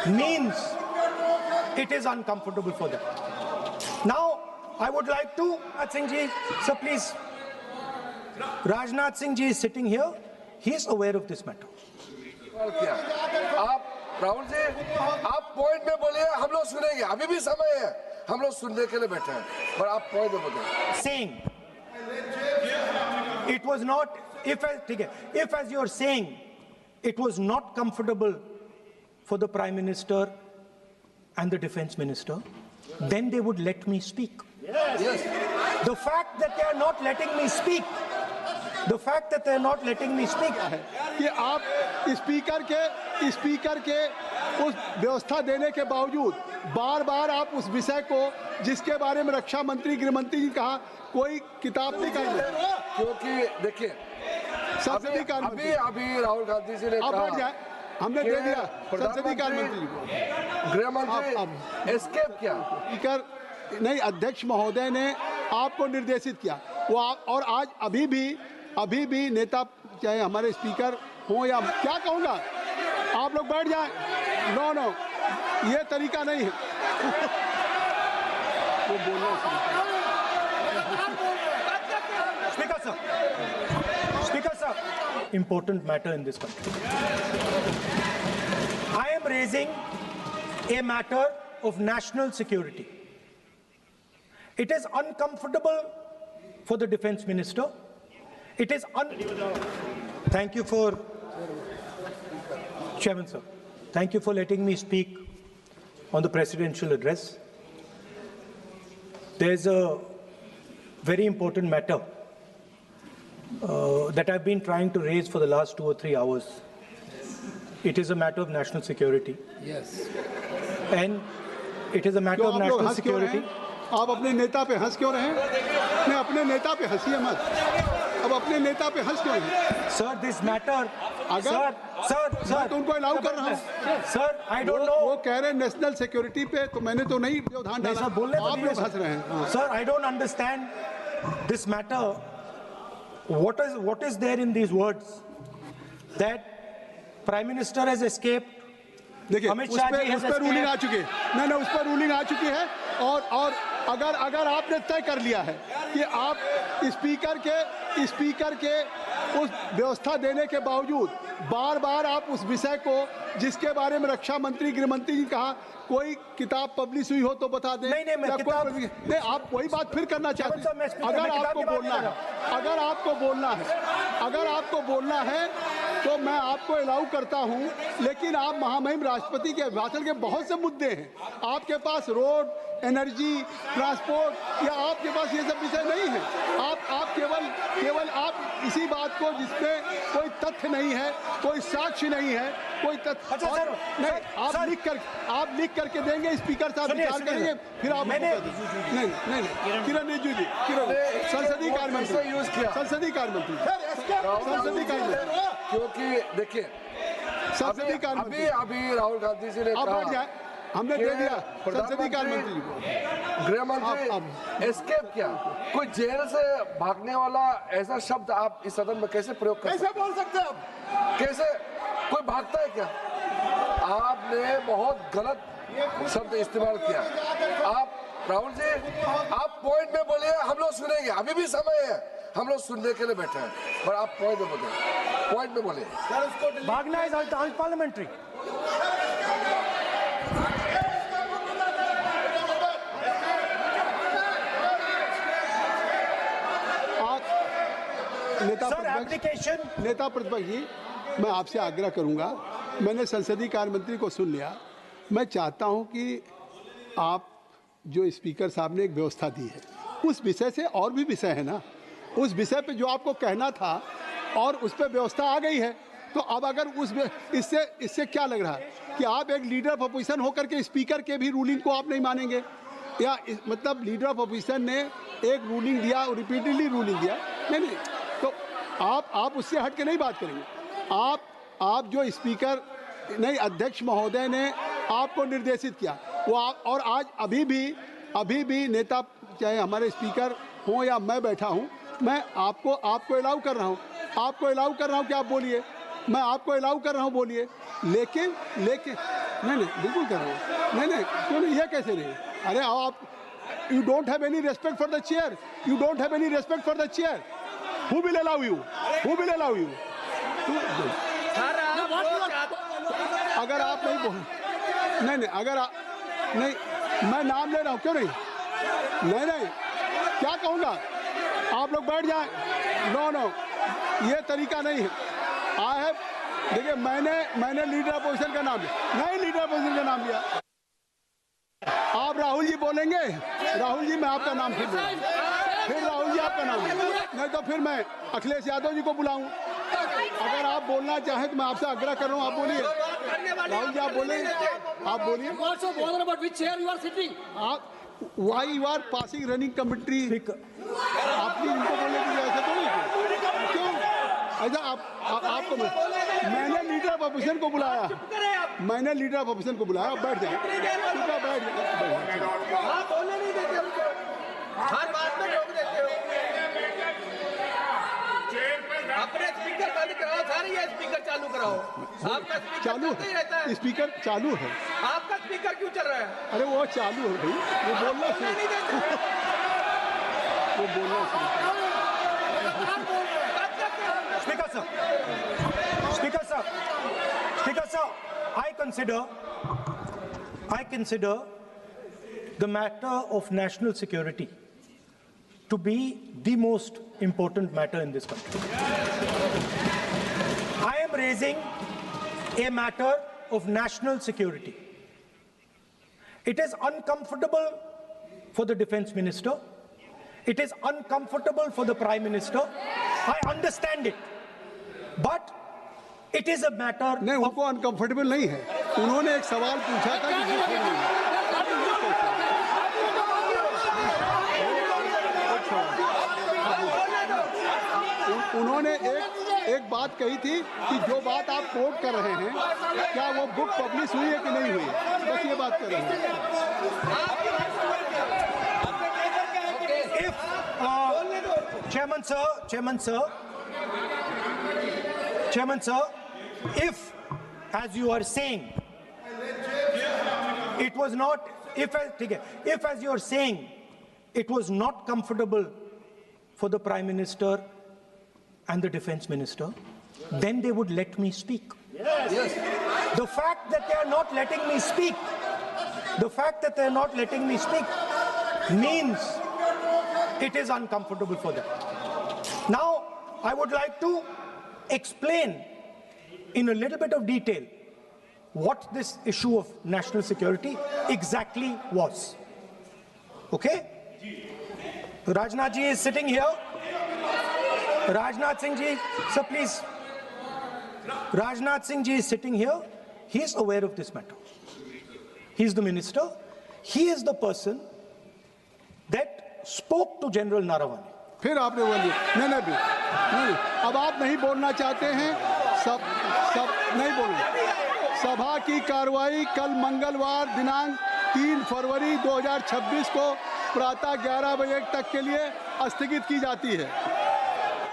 means it is uncomfortable for them. Now, I would like to, Singh ji, sir, please. Rajnath Singh ji is sitting here. He is aware of this matter. आप राहुल जी, आप point में बोलिए, हम लोग सुनेंगे. अभी भी समय है, हम लोग सुनने के लिए बैठे हैं. पर आप पॉइंट में बोलिए. Saying it was not, if as you are saying, it was not comfortable for the Prime Minister and the Defence Minister, then they would let me speak. Yes. The fact that they are not letting me speak, कि आप speaker के उस व्यवस्था देने के बावजूद बार बार आप उस विषय को, जिसके बारे में रक्षा मंत्री, गृह मंत्री ने कहा, कोई किताब नहीं कही, क्योंकि देखिए संसदीय कार्य मंत्री अभी राहुल गांधी जी ने कहा, हमने दे दिया संसदीय कार्य मंत्री को, गृह मंत्री एस्केप किया. स्पीकर नहीं, अध्यक्ष महोदय ने आपको निर्देशित किया. वो और आज अभी भी नेता, चाहे हमारे स्पीकर हो या क्या कहूँगा, आप लोग बैठ जाएं. नो, ये तरीका नहीं है. वो बोलना Speaker sir, important matter in this country. I am raising a matter of national security. It is uncomfortable for the Defence Minister. It is Thank you for, Chairman sir, thank you for letting me speak on the presidential address. There's a very important matter that I've been trying to raise for the last 2 or 3 hours. It is a matter of national security. Yes. And it is a matter of national security. आप अपने नेता पे हंस क्यों रहे हैं? नहीं, अपने नेता पे हंसिए मत. अब अपने नेता पे हंस क्यों रहे? Sir, this matter. अगर Sir, मैं तो उनको अलाउ कर रहा हूँ. Sir, I don't know. वो कह रहे हैं नेशनल सिक्योरिटी पे, तो मैंने तो नहीं व्यवधान डाला. सर, बोलने तो आप दीजिए, लोग हंस रहे हैं. Sir, I don't understand this matter. What is there in these words that Prime Minister has escaped? देखिए, उस पर रूलिंग आ चुकी है. नहीं, उस पर रूलिंग आ चुकी है. और अगर आपने तय कर लिया है कि आप स्पीकर के उस व्यवस्था देने के बावजूद बार बार आप उस विषय को, जिसके बारे में रक्षा मंत्री, गृह मंत्री ने कहा, कोई किताब पब्लिश हुई हो तो बता दें. नहीं, आप वही बात फिर करना चाहते हैं. अगर आपको बोलना है तो मैं आपको अलाउ करता हूं. लेकिन आप महामहिम राष्ट्रपति के अभिभाषण के बहुत से मुद्दे हैं. आपके पास रोड, एनर्जी, ट्रांसपोर्ट, या आपके पास ये सब विषय नहीं है. आप केवल आप इसी बात को, जिसमें कोई तथ्य नहीं है, कोई साक्ष्य नहीं है, कोई तथ्य नहीं, आप लिख करके देंगे, स्पीकर साहब विचार करेंगे, फिर आप नहीं किरण रिजिजू जी, संसदीय कार्य मंत्री, क्योंकि देखिए अभी राहुल गांधी जी ने कहा, हमने दे दिया संसदीय कार्य मंत्री को, गृह मंत्री एस्केप किया. कोई जेल से भागने वाला ऐसा शब्द आप इस सदन में कैसे प्रयोग कर सकते हैं? कैसे बोल सकते हैं आप? कैसे कोई भागता है क्या? आपने बहुत गलत शब्द इस्तेमाल किया. आप राहुल जी, आप पॉइंट में बोलिए, हम लोग सुनेंगे. अभी भी समय है, हम लोग सुनने के लिए बैठे हैं. पर आप पॉइंट में बोलिए. भागना इज अनपार्लियामेंट्री. नेता प्रतिपक्ष जी, मैं आपसे आग्रह करूंगा. मैंने संसदीय कार्य मंत्री को सुन लिया. मैं चाहता हूं कि आप जो स्पीकर साहब ने एक व्यवस्था दी है, उस विषय से, और भी विषय है ना, उस विषय पे जो आपको कहना था और उस पर व्यवस्था आ गई है, तो अब अगर इससे क्या लग रहा है कि आप एक लीडर ऑफ अपोजिशन होकर के स्पीकर के भी रूलिंग को आप नहीं मानेंगे? या मतलब लीडर ऑफ अपोजिशन ने एक रूलिंग दिया, रिपीटेडली रूलिंग दिया, नहीं, तो आप उससे हट के नहीं बात करेंगे. आप जो स्पीकर नहीं, अध्यक्ष महोदय ने आपको निर्देशित किया, वो और आज अभी भी नेता, चाहे हमारे स्पीकर हो या मैं बैठा हूं, मैं आपको अलाउ कर रहा हूं कि आप बोलिए. मैं आपको अलाउ कर रहा हूं, बोलिए. लेकिन नहीं नहीं बिल्कुल कर रहा हूँ। नहीं नहीं क्यों नहीं, ये कैसे नहीं? अरे आप you don't have any respect for the chair, you don't have any respect for the chair. Who will allow you, who will allow you? अगर आप नहीं बोल, नहीं नहीं अगर आप नहीं, मैं नाम ले रहा हूँ, क्यों नहीं? नहीं नहीं क्या कहूँगा, आप लोग बैठ जाएं। नो नो ये तरीका नहीं है। आई हैव, देखिए मैंने लीडर अपोजिशन का नाम लिया, नहीं लीडर अपोजिशन का नाम लिया। आप राहुल जी बोलेंगे, राहुल जी मैं आपका नाम फिर बोलूँगा, फिर राहुल जी आपका नाम, नहीं तो फिर मैं अखिलेश यादव जी को बुलाऊं। अगर आप बोलना चाहें तो मैं आपसे आग्रह कर रहा हूं, आप बोलिए। राहुल जी आप बोलिए, आप बोलिए। आप why you are passing running committee, आपने इनको बोलने के लिए ऐसे तो नहीं, क्यों ऐसा? आपको मैंने लीडर ऑफ अपोजिशन को बुलाया, मैंने लीडर ऑफ अपोजिशन को बुलाया। बैठ जाए, बैठ जाए। हर बात में रोक देते हो। अपने स्पीकर बंद कराओ, सारे ये स्पीकर चालू कराओ। आपका स्पीकर चालू रहता है, स्पीकर चालू है। आपका स्पीकर क्यों चल रहा है? अरे वो चालू है भाई, वो बोलना शुरू, वो बोलना शुरू। Speaker sir, Speaker sir, Speaker sir, I consider the matter of national security to be the most important matter in this country. I am raising a matter of national security. It is uncomfortable for the defense minister. It is uncomfortable for the prime minister. I understand it. But it is a matter नहीं, उनको uncomfortable नहीं है। उन्होंने एक सवाल पूछा था कि उन्होंने एक बात कही थी कि जो बात आप कोट कर रहे हैं, क्या वो बुक पब्लिश हुई है कि नहीं हुई, बस ये बात कर रहे हैं। Chairman sir, if, as you are saying, it was not, if as you are saying, it was not comfortable for the Prime Minister and the Defense Minister, then they would let me speak. Yes. The fact that they are not letting me speak, means it is uncomfortable for them. Now, I would like to explain in a little bit of detail what this issue of national security exactly was. Okay? Rajnath ji is sitting here. Rajnath Singh ji, sir, please. Rajnath Singh ji is sitting here. He is aware of this matter. He is the minister. He is the person that spoke to General Naravane. फिर आपने बोलिए नहीं, अब आप नहीं बोलना चाहते हैं, सब नहीं बोलना। सभा की कार्रवाई कल मंगलवार दिनांक 3 फरवरी 2026 को प्रातः 11 बजे तक के लिए स्थगित की जाती है।